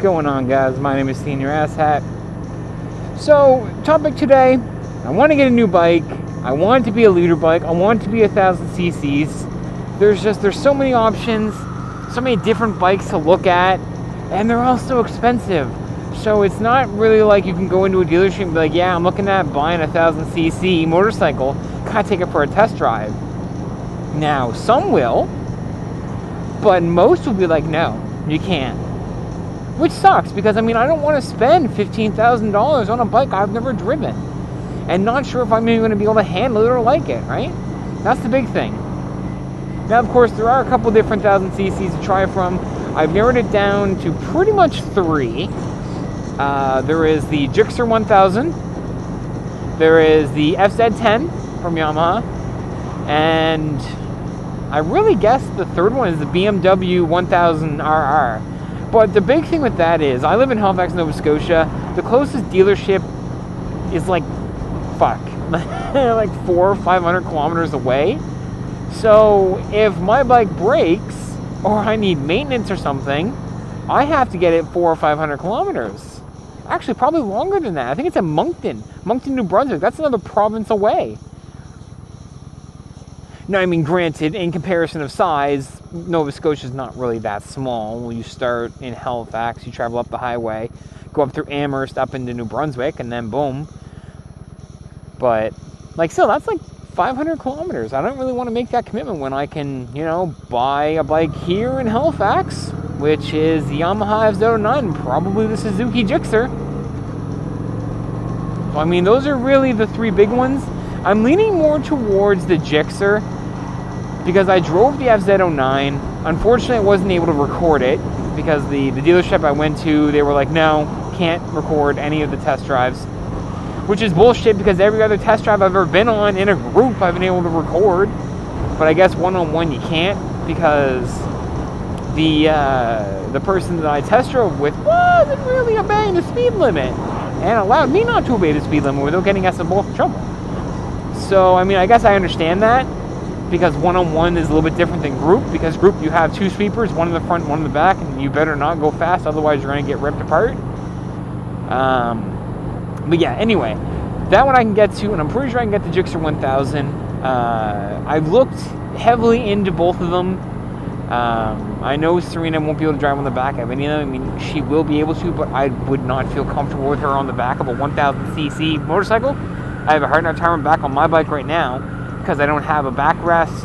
going on, guys? My name is SenorAsssHat. So, topic today, I want to get a new bike. I want it to be a liter bike. I want it to be 1,000 cc's. There's so many options, so many different bikes to look at, and they're all so expensive. So it's not really like you can go into a dealership and be like, yeah, I'm looking at buying 1,000 cc motorcycle. Can I take it for a test drive? Now, some will, but most will be like, no, you can't. Which sucks, because I don't want to spend $15,000 on a bike I've never driven and not sure if I'm even going to be able to handle it or like it, right? That's the big thing. Now, of course, there are a couple different 1,000 cc's to try from. I've narrowed it down to pretty much 3. There is the Gixxer 1000, there is the FZ10 from Yamaha, and I really guess the third one is the BMW 1000RR. But the big thing with that is, I live in Halifax, Nova Scotia. The closest dealership is like 400 or 500 kilometers away. So if my bike breaks, or I need maintenance or something, I have to get it 400 or 500 kilometers. Actually, probably longer than that. I think it's in Moncton, New Brunswick. That's another province away. Now, granted, in comparison of size, Nova Scotia is not really that small. When you start in Halifax, you travel up the highway, go up through Amherst, up into New Brunswick, and then boom. But, still, that's 500 kilometers. I don't really want to make that commitment when I can, buy a bike here in Halifax, which is the Yamaha FZ10, probably the Suzuki Gixxer. So, those are really the 3 big ones. I'm leaning more towards the Gixxer because I drove the FZ09. Unfortunately, I wasn't able to record it because the dealership I went to, they were like, no, can't record any of the test drives. Which is bullshit, because every other test drive I've ever been on in a group I've been able to record. But I guess one-on-one you can't, because the person that I test drove with wasn't really obeying the speed limit and allowed me not to obey the speed limit without getting us in both trouble. So, I guess I understand that, because one-on-one is a little bit different than group, because group you have 2 sweepers, one in the front, one in the back, and you better not go fast, otherwise you're going to get ripped apart. But yeah, anyway, that one I can get to, and I'm pretty sure I can get the Gixxer 1000. I've looked heavily into both of them. I know Serena won't be able to drive on the back of any of them. She will be able to, but I would not feel comfortable with her on the back of a 1000 cc motorcycle. I have a hard enough time back on my bike right now because I don't have a backrest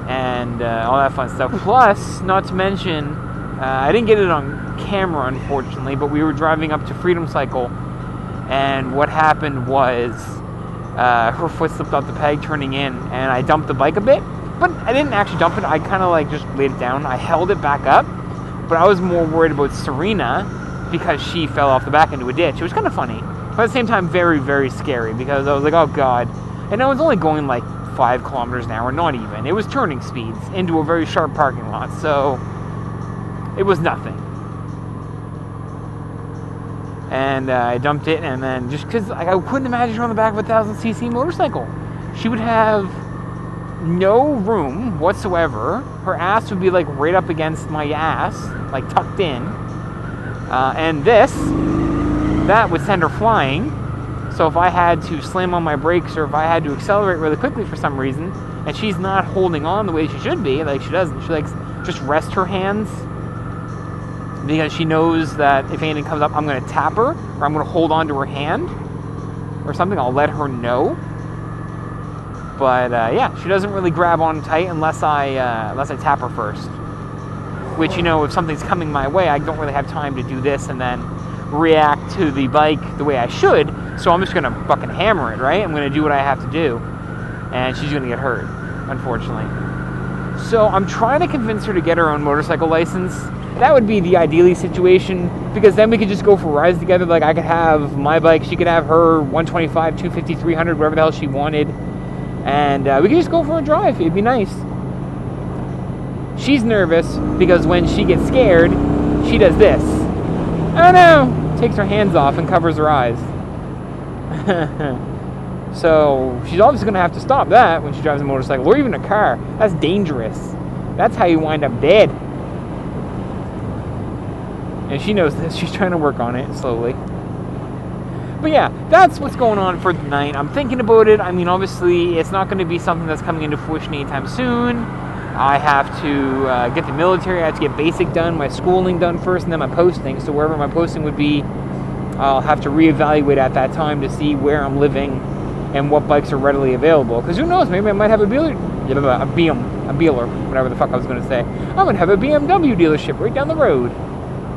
and all that fun stuff. Plus, not to mention, I didn't get it on camera, unfortunately, but we were driving up to Freedom Cycle, and what happened was her foot slipped off the peg turning in, and I dumped the bike a bit. But I didn't actually dump it. I kind of just laid it down. I held it back up, but I was more worried about Serena because she fell off the back into a ditch. It was kind of funny, but at the same time very, very scary, because I was like, oh god. And I was only going 5 kilometers an hour, not even. It was turning speeds into a very sharp parking lot, so it was nothing. And I dumped it, and then just because I couldn't imagine her on the back of a 1,000 cc motorcycle. She would have no room whatsoever. Her ass would be right up against my ass, tucked in. And that would send her flying. So if I had to slam on my brakes, or if I had to accelerate really quickly for some reason, and she's not holding on the way she should be, she doesn't. She just rest her hands, because she knows that if anything comes up, I'm going to tap her, or I'm going to hold on to her hand, or something. I'll let her know. But yeah, she doesn't really grab on tight unless I tap her first. Which, if something's coming my way, I don't really have time to do this and then react to the bike the way I should. So I'm just going to fucking hammer it, right? I'm going to do what I have to do, and she's going to get hurt, unfortunately. So I'm trying to convince her to get her own motorcycle license. That would be the ideally situation, because then we could just go for rides together. I could have my bike, she could have her 125, 250, 300, whatever the hell she wanted, and we could just go for a drive. It'd be nice. She's nervous because when she gets scared, she does this. Oh no! Takes her hands off and covers her eyes. So she's obviously going to have to stop that when she drives a motorcycle, or even a car. That's dangerous. That's how you wind up dead. And she knows this. She's trying to work on it slowly. But yeah, that's what's going on for tonight. I'm thinking about it. I mean, obviously, it's not going to be something that's coming into fruition anytime soon. I have to get the military. I have to get basic done, my schooling done first, and then my posting. So wherever my posting would be, I'll have to reevaluate at that time to see where I'm living and what bikes are readily available. Because who knows, maybe I might have a Bealer, whatever the fuck I was going to say. I'm going to have a BMW dealership right down the road.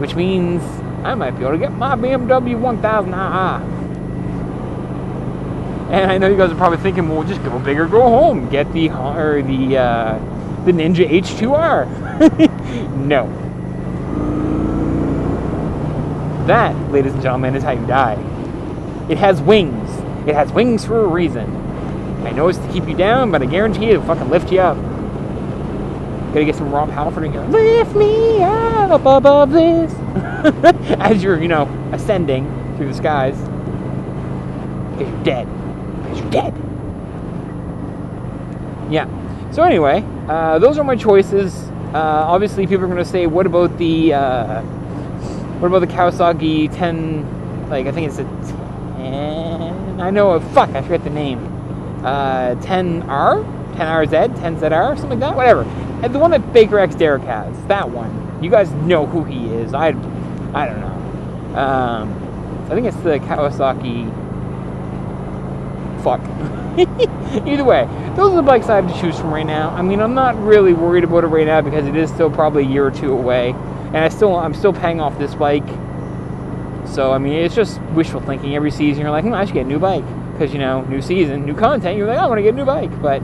Which means I might be able to get my BMW 1000i. And I know you guys are probably thinking, well, just go big or go home. Get the Ninja H2R. No. That, ladies and gentlemen, is how you die. It has wings. It has wings for a reason. I know it's to keep you down, but I guarantee it'll fucking lift you up. Gotta get some Rob Halford in here. Lift me up above this. As you're, ascending through the skies. Because you're dead. Because you're dead. Yeah. So anyway, those are my choices. Obviously, people are going to say, what about the Kawasaki 10, I think it's a 10, I forget the name. 10R? 10RZ? 10ZR? Something like that? Whatever. And the one that Baker X Derek has. That one. You guys know who he is. I don't know. I think it's the Kawasaki. Fuck. Either way, those are the bikes I have to choose from right now. I mean, I'm not really worried about it right now because it is still probably a year or two away. And I'm still paying off this bike. So, I mean, it's just wishful thinking. Every season, you're like, I should get a new bike. Because, new season, new content, you're like, I want to get a new bike. But,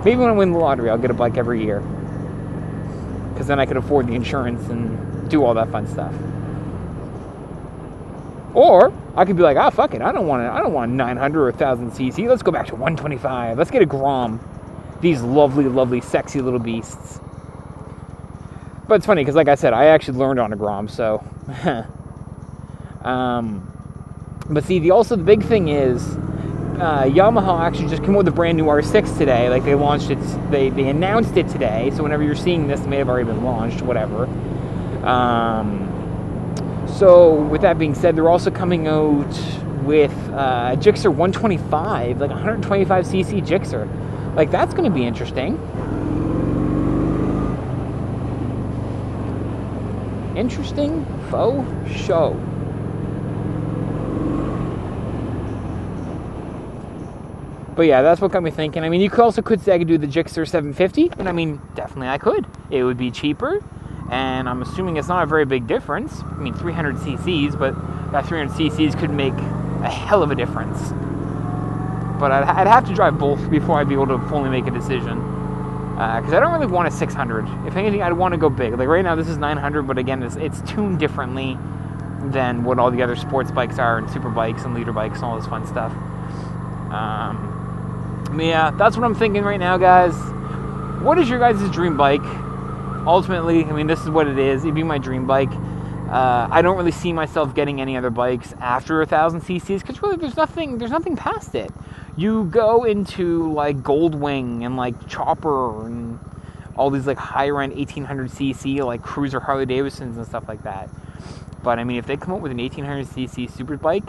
maybe when I win the lottery, I'll get a bike every year. Because then I could afford the insurance and do all that fun stuff. Or I could be like, fuck it, I don't want 900 or 1000 cc. Let's go back to 125. Let's get a Grom. These lovely, lovely, sexy little beasts. But it's funny because, like I said, I actually learned on a Grom, so. But see, the big thing is, Yamaha actually just came out with a brand new R6 today. Like, they launched it, they announced it today. So whenever you're seeing this, it may have already been launched, whatever. So with that being said, they're also coming out with Gixxer 125, like 125cc Gixxer. Like, that's going to be interesting. Interesting faux show. But yeah, that's what got me thinking. I mean, you could say I could do the Gixxer 750, and I mean, definitely I could. It would be cheaper, and I'm assuming it's not a very big difference. I mean, 300 cc's, but that 300 cc's could make a hell of a difference. But I'd have to drive both before I'd be able to fully make a decision. Because I don't really want a 600. If anything, I'd want to go big. Like right now, this is 900, but again, it's tuned differently than what all the other sports bikes are, and super bikes and leader bikes and all this fun stuff. Yeah, that's what I'm thinking right now, guys. What is your guys' dream bike? Ultimately, I mean, this is what it is. It'd be my dream bike. I don't really see myself getting any other bikes after 1000 cc's because really there's nothing past it. You go into like Goldwing and like Chopper and all these like higher end 1800 cc like cruiser Harley Davidsons and stuff like that. But I mean, if they come up with an 1800 cc super bike,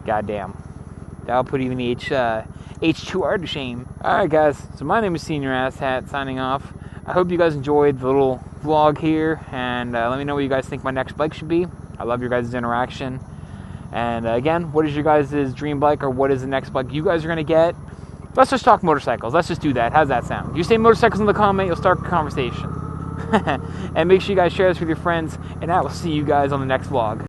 goddamn, that'll put even the H2R to shame. Alright guys, so my name is SenorAsssHat signing off. I hope you guys enjoyed the little vlog here, and let me know what you guys think my next bike should be. I love your guys' interaction. And again, what is your guys' dream bike, or what is the next bike you guys are going to get? Let's just talk motorcycles. Let's just do that. How's that sound? You say motorcycles in the comment, you'll start a conversation. And make sure you guys share this with your friends, and I will see you guys on the next vlog.